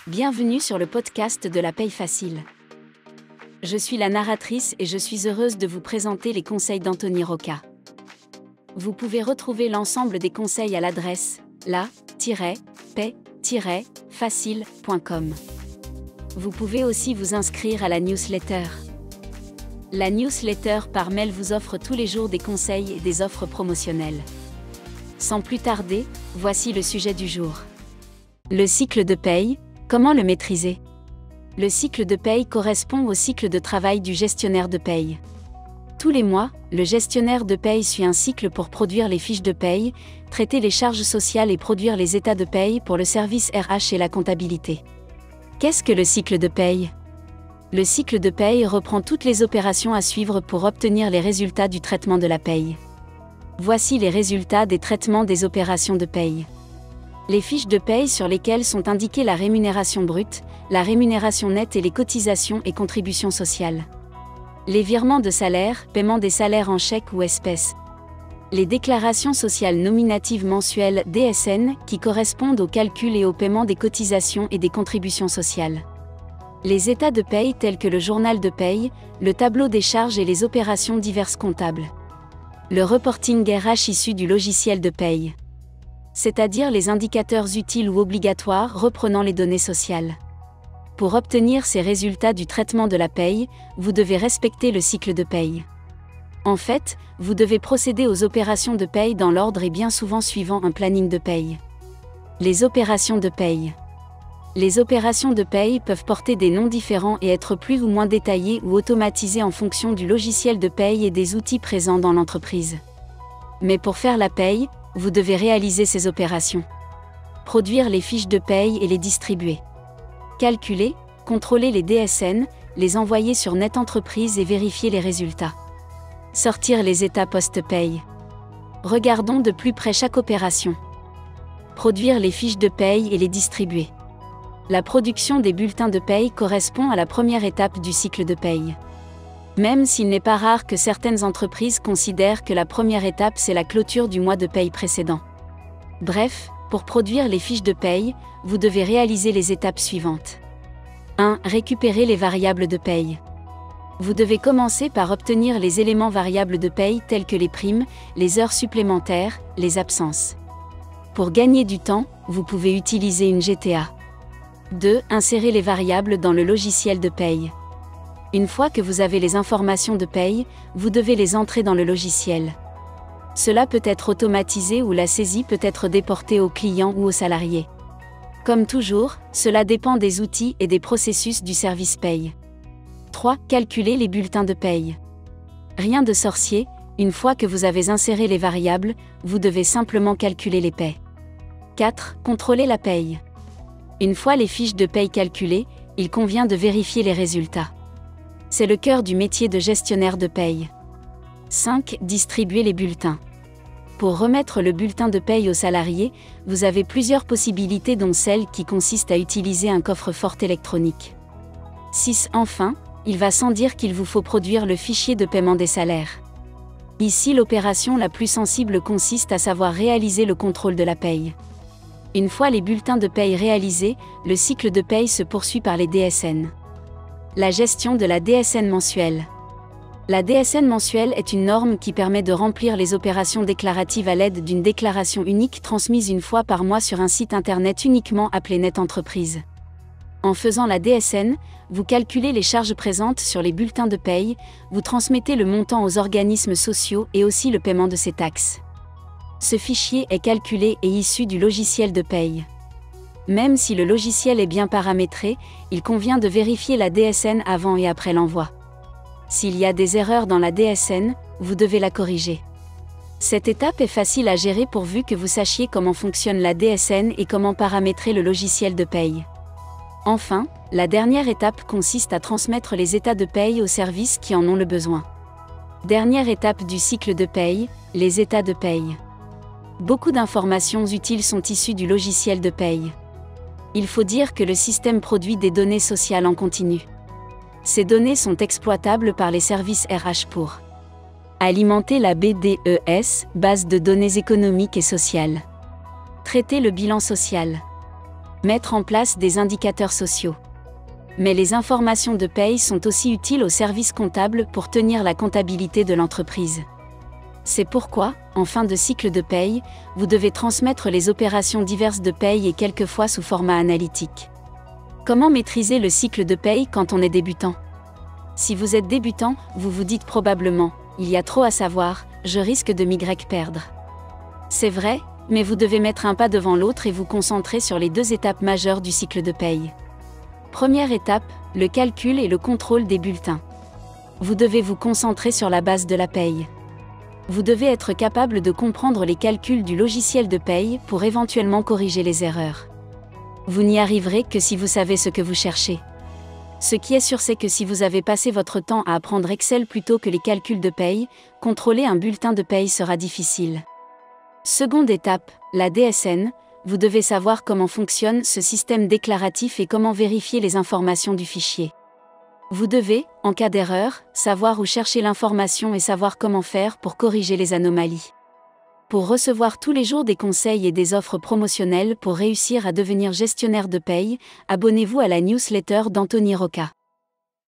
Bienvenue sur le podcast de la paye facile. Je suis la narratrice et je suis heureuse de vous présenter les conseils d'Anthony Rocca. Vous pouvez retrouver l'ensemble des conseils à l'adresse la-paye-facile.com. Vous pouvez aussi vous inscrire à la newsletter. La newsletter par mail vous offre tous les jours des conseils et des offres promotionnelles. Sans plus tarder, voici le sujet du jour. Le cycle de paye, comment le maîtriser ? Le cycle de paye correspond au cycle de travail du gestionnaire de paye. Tous les mois, le gestionnaire de paye suit un cycle pour produire les fiches de paye, traiter les charges sociales et produire les états de paye pour le service RH et la comptabilité. Qu'est-ce que le cycle de paye ? Le cycle de paye reprend toutes les opérations à suivre pour obtenir les résultats du traitement de la paye. Voici les résultats des traitements des opérations de paye. Les fiches de paye sur lesquelles sont indiquées la rémunération brute, la rémunération nette et les cotisations et contributions sociales. Les virements de salaire, paiement des salaires en chèque ou espèces. Les déclarations sociales nominatives mensuelles DSN qui correspondent au calcul et au paiement des cotisations et des contributions sociales. Les états de paye tels que le journal de paye, le tableau des charges et les opérations diverses comptables. Le reporting RH issu du logiciel de paye. C'est-à-dire les indicateurs utiles ou obligatoires reprenant les données sociales. Pour obtenir ces résultats du traitement de la paye, vous devez respecter le cycle de paye. En fait, vous devez procéder aux opérations de paye dans l'ordre et bien souvent suivant un planning de paye. Les opérations de paye. Les opérations de paye peuvent porter des noms différents et être plus ou moins détaillées ou automatisées en fonction du logiciel de paye et des outils présents dans l'entreprise. Mais pour faire la paye, vous devez réaliser ces opérations. Produire les fiches de paye et les distribuer. Calculer, contrôler les DSN, les envoyer sur NetEntreprise et vérifier les résultats. Sortir les états post-paye. Regardons de plus près chaque opération. Produire les fiches de paye et les distribuer. La production des bulletins de paye correspond à la première étape du cycle de paye. Même s'il n'est pas rare que certaines entreprises considèrent que la première étape c'est la clôture du mois de paye précédent. Bref, pour produire les fiches de paye, vous devez réaliser les étapes suivantes. 1. Récupérer les variables de paye. Vous devez commencer par obtenir les éléments variables de paye tels que les primes, les heures supplémentaires, les absences. Pour gagner du temps, vous pouvez utiliser une GTA. 2. Insérer les variables dans le logiciel de paye. Une fois que vous avez les informations de paye, vous devez les entrer dans le logiciel. Cela peut être automatisé ou la saisie peut être déportée au client ou au salarié. Comme toujours, cela dépend des outils et des processus du service paye. 3. Calculer les bulletins de paye. Rien de sorcier, une fois que vous avez inséré les variables, vous devez simplement calculer les paies. 4. Contrôler la paye. Une fois les fiches de paye calculées, il convient de vérifier les résultats. C'est le cœur du métier de gestionnaire de paye. 5. Distribuer les bulletins. Pour remettre le bulletin de paye aux salariés, vous avez plusieurs possibilités dont celle qui consiste à utiliser un coffre-fort électronique. 6. Enfin, il va sans dire qu'il vous faut produire le fichier de paiement des salaires. Ici l'opération la plus sensible consiste à savoir réaliser le contrôle de la paye. Une fois les bulletins de paye réalisés, le cycle de paye se poursuit par les DSN. La gestion de la DSN mensuelle. La DSN mensuelle est une norme qui permet de remplir les opérations déclaratives à l'aide d'une déclaration unique transmise une fois par mois sur un site internet uniquement appelé NetEntreprise. En faisant la DSN, vous calculez les charges présentes sur les bulletins de paye, vous transmettez le montant aux organismes sociaux et aussi le paiement de ces taxes. Ce fichier est calculé et issu du logiciel de paye. Même si le logiciel est bien paramétré, il convient de vérifier la DSN avant et après l'envoi. S'il y a des erreurs dans la DSN, vous devez la corriger. Cette étape est facile à gérer pourvu que vous sachiez comment fonctionne la DSN et comment paramétrer le logiciel de paye. Enfin, la dernière étape consiste à transmettre les états de paye aux services qui en ont le besoin. Dernière étape du cycle de paye, les états de paye. Beaucoup d'informations utiles sont issues du logiciel de paye. Il faut dire que le système produit des données sociales en continu. Ces données sont exploitables par les services RH pour alimenter la BDES, base de données économiques et sociales. Traiter le bilan social. Mettre en place des indicateurs sociaux. Mais les informations de paye sont aussi utiles aux services comptables pour tenir la comptabilité de l'entreprise. C'est pourquoi, en fin de cycle de paye, vous devez transmettre les opérations diverses de paye et quelquefois sous format analytique. Comment maîtriser le cycle de paye quand on est débutant? Si vous êtes débutant, vous vous dites probablement « il y a trop à savoir, je risque de m'y perdre ». C'est vrai, mais vous devez mettre un pas devant l'autre et vous concentrer sur les 2 étapes majeures du cycle de paye. Première étape, le calcul et le contrôle des bulletins. Vous devez vous concentrer sur la base de la paye. Vous devez être capable de comprendre les calculs du logiciel de paye pour éventuellement corriger les erreurs. Vous n'y arriverez que si vous savez ce que vous cherchez. Ce qui est sûr, c'est que si vous avez passé votre temps à apprendre Excel plutôt que les calculs de paye, contrôler un bulletin de paye sera difficile. Seconde étape, la DSN, vous devez savoir comment fonctionne ce système déclaratif et comment vérifier les informations du fichier. Vous devez, en cas d'erreur, savoir où chercher l'information et savoir comment faire pour corriger les anomalies. Pour recevoir tous les jours des conseils et des offres promotionnelles pour réussir à devenir gestionnaire de paye, abonnez-vous à la newsletter d'Anthony Rocca.